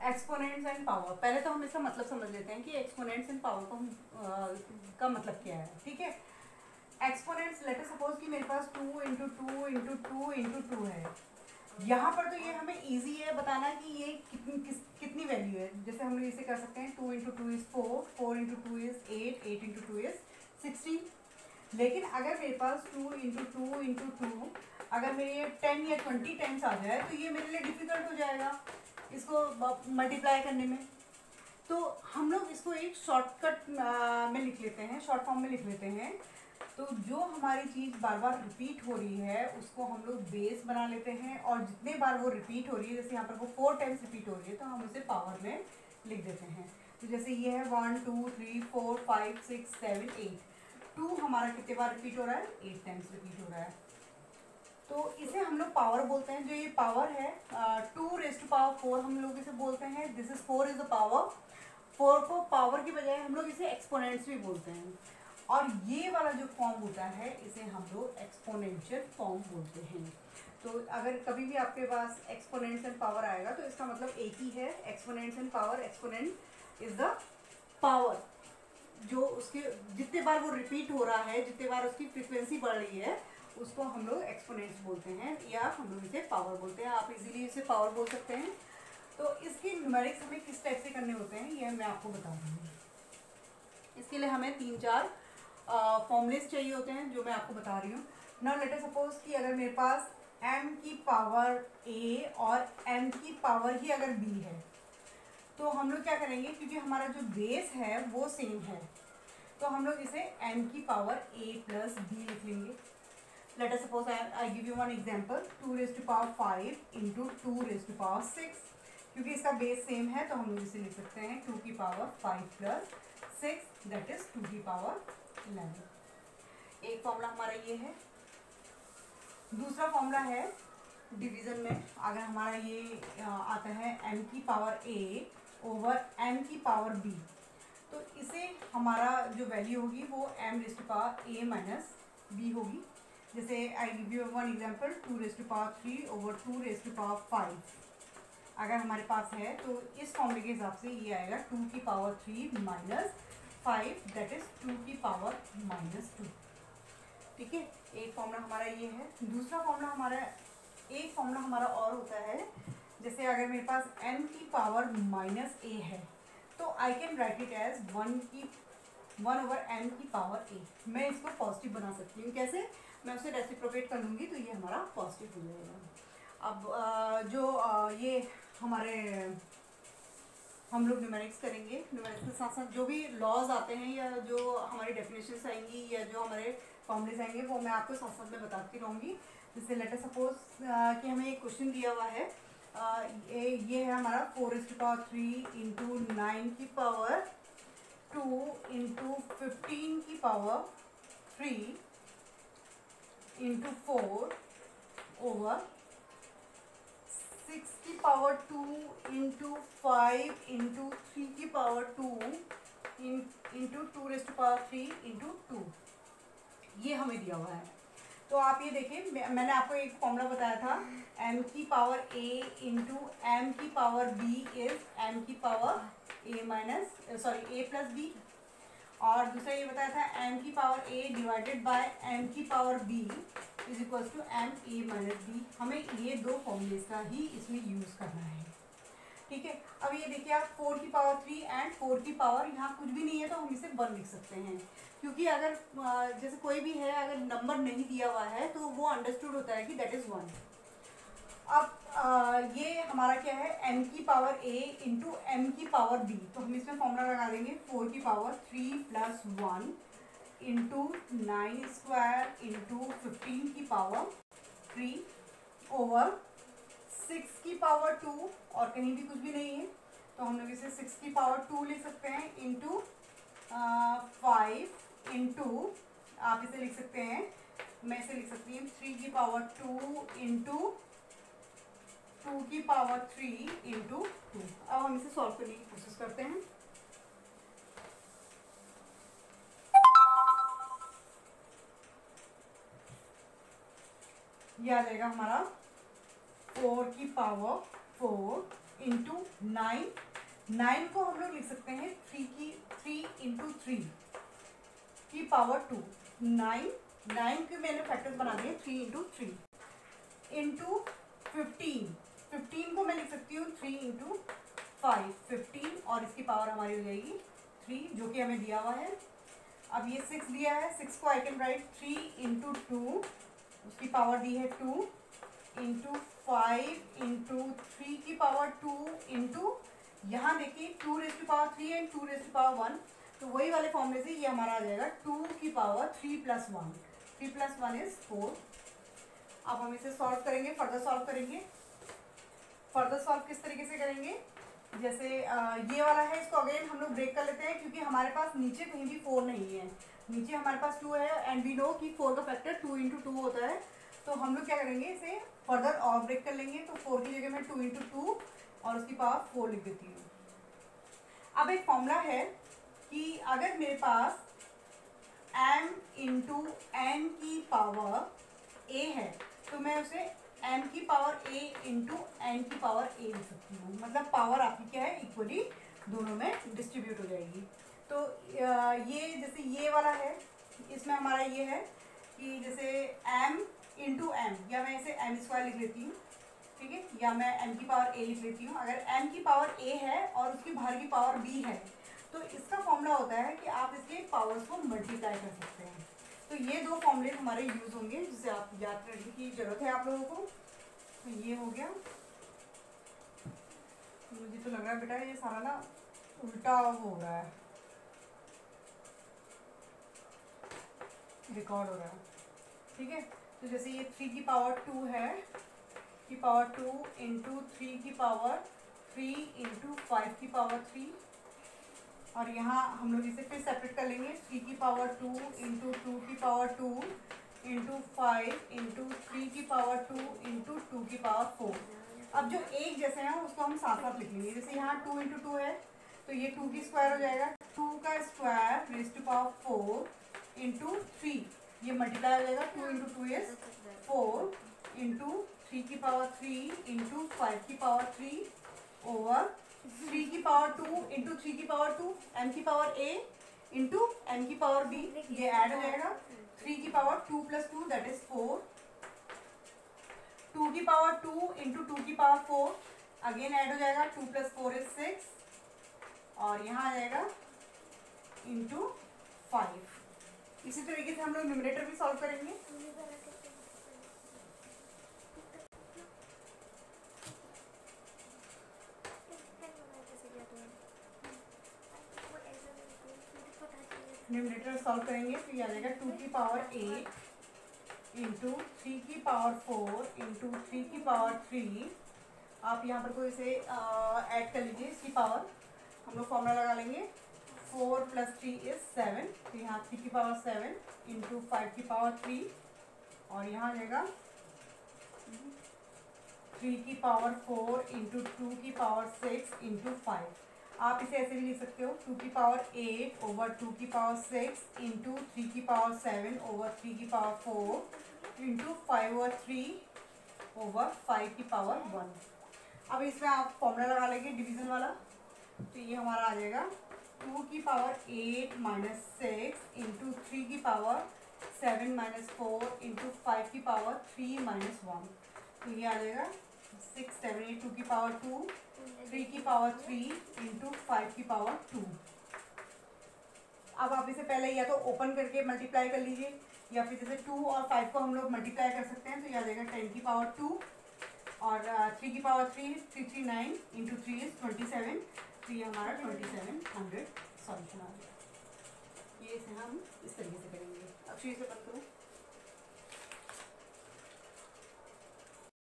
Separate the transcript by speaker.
Speaker 1: Exponents and power, पहले तो हम इसका मतलब समझ लेते हैं कि एक्सपोनेंट्स एंड पावर को का मतलब क्या है। ठीक है, एक्सपोनेंट्स, लेट अस सपोज कि मेरे पास 2 into two into two into two है। यहाँ पर तो ये हमें इजी है बताना कि ये कितनी वैल्यू है। जैसे हम लोग इसे कर सकते हैं 2 into two is 4, 4 into two is 8, 8 into two is 16। लेकिन अगर मेरे पास 2 इंटू टू इंटू टू अगर मेरे ये 10 या 20 टाइम्स आ जाए तो ये मेरे लिए डिफ़िकल्ट हो जाएगा इसको मल्टीप्लाई करने में। तो हम लोग इसको एक शॉर्टकट में लिख लेते हैं, शॉर्ट फॉर्म में लिख लेते हैं। तो जो हमारी चीज़ बार बार रिपीट हो रही है उसको हम लोग बेस बना लेते हैं, और जितने बार वो रिपीट हो रही है, जैसे यहाँ पर वो 4 टाइम्स रिपीट हो रही है तो हम उसे पावर में लिख देते हैं। तो जैसे ये है 1 2 3 4 5 6 7 8, 2 हमारा कितने बार रिपीट हो रहा है, 8 टाइम्स रिपीट हो रहा है। तो इसे हम लोग पावर बोलते हैं। जो ये पावर है 2 रेज़ टू पावर 4 हम लोग इसे बोलते हैं। This is 4 is the power. 4 को पावर की बजाय हम लोग इसे एक्सपोनेंट्स भी बोलते हैं। और ये वाला जो फॉर्म होता है इसे हम लोग एक्सपोनेंशियल फॉर्म बोलते हैं। तो अगर कभी भी आपके पास एक्सपोनेंट्स एंड पावर आएगा तो इसका मतलब एक ही है, exponents and power. Exponent is the power, जो उसके जितने बार वो रिपीट हो रहा है, जितने बार उसकी फ्रीक्वेंसी बढ़ रही है, उसको हम लोग एक्सपोनेंट्स बोलते हैं, या हम लोग इसे पावर बोलते हैं। आप इजीली इसे पावर बोल सकते हैं। तो इसके न्यूमेरिक्स हमें किस टाइप से करने होते हैं ये मैं आपको बता रही हूँ। इसके लिए हमें 3-4 फॉर्मूलेस चाहिए होते हैं जो मैं आपको बता रही हूँ। नाउ लेट अस सपोज कि अगर मेरे पास m की पावर a और m की पावर ही अगर b है, तो हम लोग क्या करेंगे, क्योंकि हमारा जो बेस है वो सेम है, तो हम लोग इसे m की पावर a प्लस b लिख लेंगे। Let us suppose I give you one example, 2 raise to power 5 into 2 raise to power 6। क्योंकि इसका बेस सेम है तो हम लोग इसे लिख सकते हैं 2 की पावर 5 प्लस 6, दैट इज 2 की पावर 11। एक फॉर्मूला हमारा ये है। दूसरा फॉर्मूला है डिवीजन में, अगर हमारा ये आता है m की पावर a ओवर m की पावर b, तो इसे हमारा जो वैल्यू होगी वो m raise to power a minus b होगी। जैसे I give you one example, 2 raise to power 3 over 2 raise to power 5 अगर हमारे पास है, तो इस फॉर्मूले के हिसाब से ये आएगा 2 की पावर 3 माइनस 5, दैट इज 2 की पावर माइनस 2। ठीक है, एक फॉर्मूला हमारा ये है। दूसरा फॉर्मूला हमारा, एक फॉर्मूला हमारा और होता है, जैसे अगर मेरे पास m की पावर माइनस a है तो I can write it as 1 over m की पावर a। मैं इसको पॉजिटिव बना सकती हूँ। कैसे, मैं उसे रेसिप्रोकेट कर लूँगी तो ये हमारा पॉजिटिव हो जाएगा। अब ये हमारे हम लोग न्यूमेरिक्स करेंगे। न्यूमेरिक्स के साथ साथ जो भी लॉज आते हैं या जो हमारी डेफिनेशंस आएंगी या जो हमारे फॉर्मूलेस आएंगे वो मैं आपको साथ साथ में बताती रहूँगी। जैसे लेट अस सपोज कि हमें एक क्वेश्चन दिया हुआ है, ये है हमारा 4 रेज़ टू पावर 3 इंटू 9 की पावर 2 इंटू 15 की पावर 3 इंटू 4 ओवर 6 की पावर 2 इंटू 5 इंटू 3 की power 2 into 2 raise to power 3 into 2, ये हमें दिया हुआ है। तो आप ये देखिए, मैंने आपको एक फॉर्मूला बताया था, m की पावर a इंटू एम की पावर b इज m की power a minus a plus b, और दूसरा ये बताया था m की power a divided by m की power b is equal to m a minus b। हमें ये दो फॉर्मूलेस का ही इसमें यूज़ करना है। ठीक है, अब ये देखिए आप 4 की पावर 3 एंड 4 की पावर, यहाँ कुछ भी नहीं है तो हम इसे 1 लिख सकते हैं, क्योंकि अगर जैसे कोई भी है अगर नंबर नहीं दिया हुआ है तो वो अंडरस्टूड होता है कि दैट इज़ 1। अब ये हमारा क्या है, m की पावर a इंटू एम की पावर b, तो हम इसमें फॉर्मूला लगा देंगे 4 की power 3 plus 1 into 9 square into 15 की पावर 3 ओवर 6 की पावर 2, और कहीं भी कुछ भी नहीं है तो हम लोग इसे 6 की पावर 2 लिख सकते हैं इंटू 5 इंटू, आप इसे लिख सकते हैं, मैं इसे लिख सकती हूँ 3 की पावर 2 इंटू 2 की पावर 3 इंटू 2। अब हम इसे सॉल्व करने की कोशिश करते हैं। ये आ जाएगा हमारा 4 की पावर 4 इंटू 9, 9 को हम लोग लिख सकते हैं 3 इंटू 3 की पावर 2, 9 के मैंने फैक्टर्स बना दिए 3 इंटू 3 इंटू 15 को मैं लिख सकती हूँ 3 इंटू 5, 15 और इसकी पावर हमारी हो जाएगी 3 जो कि हमें दिया हुआ है। अब ये 6 दिया है, 6 को आई कैन राइट 3 इंटू 2, उसकी पावर दी है 2 इंटू 5 इंटू 3 की पावर 2 इंटू यहाँ देखिए 2 raise to power 3 and 2 raise to power 1, तो वही वाले फॉर्मूले से ये हमारा आ जाएगा 2 की पावर 3 प्लस 1, 3 प्लस 1 इज 4। अब हम इसे सॉल्व करेंगे, फर्दर सॉल्व करेंगे। फर्दर सॉल्व किस तरीके से करेंगे, जैसे ये वाला है, इसको अगेन हम लोग ब्रेक कर लेते हैं क्योंकि हमारे पास नीचे कहीं भी 4 नहीं है, नीचे हमारे पास 2 है एंड वी नो कि 4 का फैक्टर 2 इंटू 2 होता है। तो हम लोग क्या करेंगे, इसे फर्दर और ब्रेक कर लेंगे। तो 4 की जगह मैं 2 इंटू 2 और उसकी पावर 4 लिख देती हूँ। अब एक फॉर्मूला है कि अगर मेरे पास m इंटू n की पावर a है तो मैं उसे m की पावर a इंटू n की पावर a लिख सकती हूँ। मतलब पावर आपकी क्या है, इक्वली दोनों में डिस्ट्रीब्यूट हो जाएगी। तो ये जैसे ये वाला है, इसमें हमारा ये है कि जैसे m इंटू m, या मैं इसे m स्क्वायर लिख लेती हूँ, ठीक है, या मैं m की पावर a लिख लेती हूँ। अगर m की पावर a है और उसकी बाहर की पावर b है तो इसका फॉर्मूला होता है कि आप इसके पावर्स को मल्टीप्लाई कर सकते हैं। तो ये दो फॉर्मूले हमारे यूज होंगे जिसे आप याद करने की जरूरत है आप लोगों को। तो ये हो गया। मुझे तो लग रहा है बेटा ये सारा ना उल्टा हो रहा है, रिकॉर्ड हो रहा है, ठीक है। तो जैसे ये 3 की पावर 2 है, की पावर 2 इंटू 3 की पावर 3 इंटू 5 की पावर 3, और यहाँ हम लोग इसे फिर सेपरेट कर लेंगे। 3 की पावर 2 इंटू 2 की पावर 2 इंटू 5 इंटू 3 की पावर 2 इंटू 2 की पावर 4। अब जो एक जैसे हैं उसको हम साथ साथ लिख लेंगे। जैसे यहाँ 2 इंटू 2 है तो ये 2 की स्क्वायर हो जाएगा, 2 का square raise to power 4 into 3, ये मल्टीप्लाई हो जाएगा। 2 इंटू 2 इज 4 इंटू 3 की पावर 3 इंटू 5 की पावर 3 ओवर 3 की पावर 2 इंटू 3 की पावर 2, m की पावर a इंटू m की पावर b, ये ऐड हो जाएगा। 3 की पावर 2 प्लस 2 दैट इज 4, 2 की पावर 2 इंटू 2 की पावर 4 अगेन ऐड हो जाएगा। 2 प्लस 4 इज 6 और यहाँ आ जाएगा इंटू 5। इसी तरीके से हम लोग न्यूमरेटर भी सॉल्व करेंगे। न्यूमरेटर सॉल्व करेंगे तो ये आ जाएगा 2 की पावर 8 इंटू 3 की पावर 4 इंटू 3 की पावर 3। आप यहाँ पर कोई इसे ऐड कर लीजिए, इसकी पावर हम लोग फॉर्मूला लगा लेंगे। 4 प्लस 3 इज 7, तो यहाँ 3 की पावर 7 इंटू 5 की पावर 3 और यहाँ आ जाएगा 3 की पावर 4 इंटू 2 की पावर 6 इंटू 5। आप इसे ऐसे भी लिख सकते हो, 2 की पावर 8 ओवर 2 की पावर 6 इंटू 3 की पावर 7 ओवर 3 की पावर 4 इंटू 5 ओवर 3 ओवर 5 की पावर 1। अब इसमें आप फॉर्मूला लगा लेंगे डिवीजन वाला, तो ये हमारा आ जाएगा 2 की पावर 8 माइनस 6 इंटू 3 की पावर 7 माइनस 4 इंटू 5 की पावर 3 माइनस 1। तो ये आ जाएगा 6 7 8, 2 की पावर 2 3 की पावर 3 इंटू 5 की पावर 2। अब आप इसे पहले या तो ओपन करके मल्टीप्लाई कर लीजिए या फिर जैसे 2 और 5 को हम लोग मल्टीप्लाई कर सकते हैं। तो ये आ जाएगा 10 की पावर 2 और 3 की पावर 3 339 इंटू 3 इज 27। तो ये हमारा 2700 सॉल्यूशन आ गया। ये इसे हम इस तरीके से करेंगे। अब शुरू से बंद करूँ।